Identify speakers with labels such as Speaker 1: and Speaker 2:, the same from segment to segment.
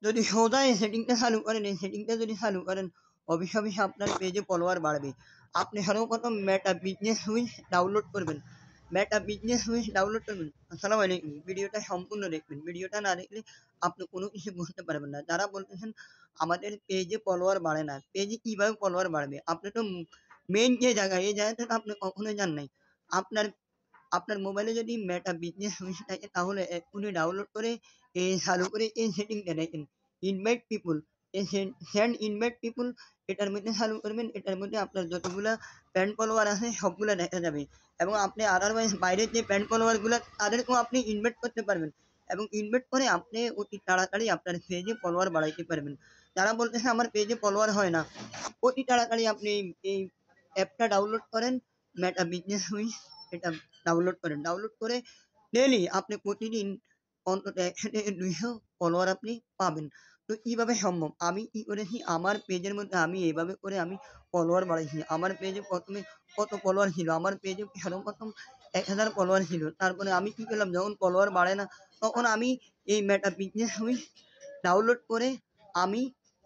Speaker 1: যদি সোজা এই সেটিংটা চালু করেন, এই সেটিংটা যদি চালু করেন অবশ্যই আপনার পেজে ফলোয়ার বাড়বে। আপনি সর্বপ্রথম মেটা বিজনেস সুইচ ডাউনলোড করবেন। মেটা বিজনেস সুইচ ডাউনলোড করবেন। আসসালামু আলাইকুম। ভিডিওটা সম্পূর্ণ দেখবেন। ভিডিওটা না দেখলে আপনি কোনো কিছু বুঝতে পারবেন না। যারা বলতেছেন আমাদের পেজে ফলোয়ার বাড়ে না, পেজে কিভাবে ফলোয়ার বাড়বে? আপনি তো মেইন যে জায়গা, এই জায়গাটা তো আপনি কখনোই যান নাই। আপনার আপনার মোবাইলে যদি মেটা বিজনেস সুইচ থাকে তাহলে এক্ষুনি ডাউনলোড করে চালু করে এই সেটিংটা দেখেন। ইনভাইট পিপুল, এই সেন্ড ইনভাইট পিপুল, এটার মধ্যে চালু করবেন। এটার মধ্যে আপনার যতগুলা ফ্রেন্ড ফলোয়ার আছে সবগুলা দেখা যাবে এবং আপনি আদারওয়াইজ বাইরের যে ফ্রেন্ড ফলোয়ারগুলো তাদেরকেও আপনি ইনভাইট করতে পারবেন এবং ইনভাইট করে আপনি অতি তাড়াতাড়ি আপনার পেজে ফলোয়ার বাড়াইতে পারবেন। যারা বলতেছে আমার পেজে ফলোয়ার হয় না, অতি তাড়াতাড়ি আপনি এই অ্যাপটা ডাউনলোড করেন, মেটা বিজনেস সুইচ। এটা ডাউনলোড করেন। ডাউনলোড করে ডেইলি আপনি প্রতিদিন অন্তত ১০০ থেকে ২০০ ফলোয়ার আপনি পাবেন। তো কিভাবে সম্ভব? আমি কি করেছি আমার পেজের মধ্যে আমি এভাবে করে আমি ফলোয়ার বাড়াইছি। আমার পেজে ১ম এ কত ফলোয়ার ছিল? আমার পেজে সর্বপ্রথম ১,০০০ ফলোয়ার ছিল। তারপরে আমি কি করলাম, যখন ফলোয়ার বাড়ে না তখন আমি এই মেটা বিজনেস সুইচ ডাউনলোড করে আমি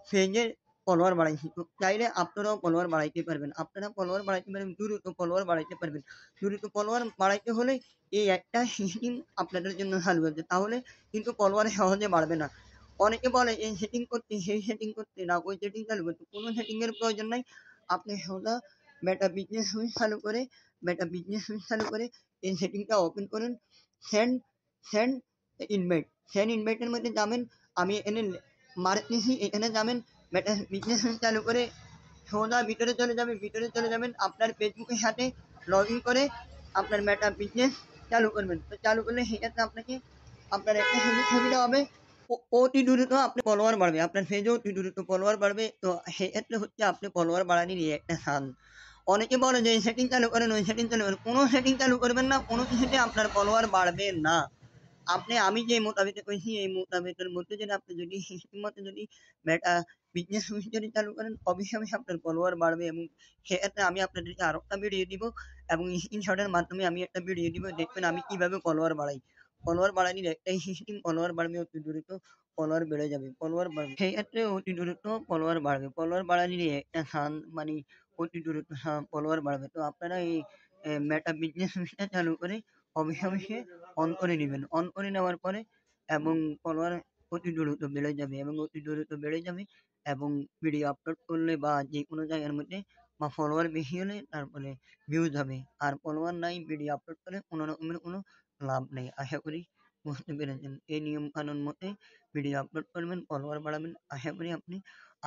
Speaker 1: পেজের ফলোয়ার বাড়াইছি। তো চাইলে আপনারাও ফলোয়ার বাড়াইতে পারবেন। আপনারা ফলোয়ার বাড়াইতে পারবেন, দ্রুত ফলোয়ার বাড়াইতে পারবেন। দ্রুত ফলোয়ার বাড়াইতে হলে এই একটা সিস্টেম আপনাদের জন্য চালু আছে। তাহলে কিন্তু ফলোয়ার সহজে বাড়বে না। অনেকে বলে এই সেটিং করতে, সেই সেটিং করতে, না ওই সেটিং চালু করতে। কোনো সেটিং এর প্রয়োজন নাই। আপনি সোজা মেটা বিজনেস সুইচ চালু করে, মেটা বিজনেস সুইচ চালু করে এই সেটিংটা ওপেন করেন। সেন্ড সেন্ড ইনভাইট, সেন্ড ইনভাইটের মধ্যে যাবেন। আমি এখানে মার্ক নিছি, এখানে যাবেন। মেটা বিজনেস সুইচ চালু করে সোজা ভিতরে চলে যাবেন। ভিতরে চলে যাবেন, আপনার ফেসবুকের সাথে লগ ইন করে আপনার মেটা বিজনেস চালু করবেন। তো চালু করলে সেক্ষেত্রে আপনাকে আপনার একটা সুবিধা হবে, অতি দ্রুত আপনি ফলোয়ার বাড়বে, আপনার পেজে অতি দ্রুত ফলোয়ার বাড়বে। তো সেক্ষেত্রে হচ্ছে আপনি ফলোয়ার বাড়ানোর এই একটা সাধন। অনেকে বলে যে এই সেটিং চালু করেন, ওই সেটিং চালু করেন। কোনো সেটিং চালু করবেন না, কোনো কিছুতে আপনার ফলোয়ার বাড়বে না। আপনি আমি যে মোতাবেকে কইছি এই মোতাবেকের মধ্যে যদি আপনি যদি সিস্টেম মতো যদি মেটা বিজনেস সুইচ যদি চালু করেন অবশ্যই আপনার ফলোয়ার বাড়বে এবং সেক্ষেত্রে আমি আপনাদেরকে আরো একটা ভিডিও দিব এবং স্ক্রিনশটের মাধ্যমে আমি একটা ভিডিও দিব, দেখবেন আমি কিভাবে ফলোয়ার বাড়াই। ফলোয়ার বাড়ানোর একটাই সিস্টেম, ফলোয়ার বাড়বে অতি দ্রুত, ফলোয়ার বেড়ে যাবে, ফলোয়ার বাড়বে। সেই ক্ষেত্রে অতি দ্রুত ফলোয়ার বাড়বে। ফলোয়ার বাড়ানোর একটা সান মানে অতি দ্রুত ফলোয়ার বাড়বে। তো আপনারা এই মেটা বিজনেস সুইচটা চালু করে অবশ্যই অন করে নিবেন। অন করে নেওয়ার পরে এবং ফলোয়ার অতি দ্রুত বেড়ে যাবে এবং অতি দ্রুত বেড়ে যাবে এবং ভিডিও আপলোড করলে বা যেকোনো জায়গার মধ্যে বা ফলোয়ার বেশি হলে তারপরে ভিউজ হবে। আর ফলোয়ার নাই ভিডিও আপলোড করে কোনো রকমের কোনো লাভ নেই। আশা করি বুঝতে পেরেছেন। এই নিয়ম কানুন মতে ভিডিও আপলোড করবেন, ফলোয়ার বাড়াবেন। আশা করি আপনি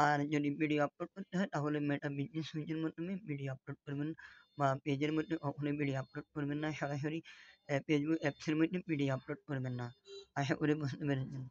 Speaker 1: আর যদি ভিডিও আপলোড করতে হয় তাহলে মেটা বিজনেস সুইচের মাধ্যমে ভিডিও আপলোড করবেন বা পেজের মধ্যে কখনোই ভিডিও আপলোড করবেন না। সরাসরি ফেসবুক অ্যাপসের মধ্যে ভিডিও আপলোড করবেন না। আশা করি বুঝতে পেরেছেন।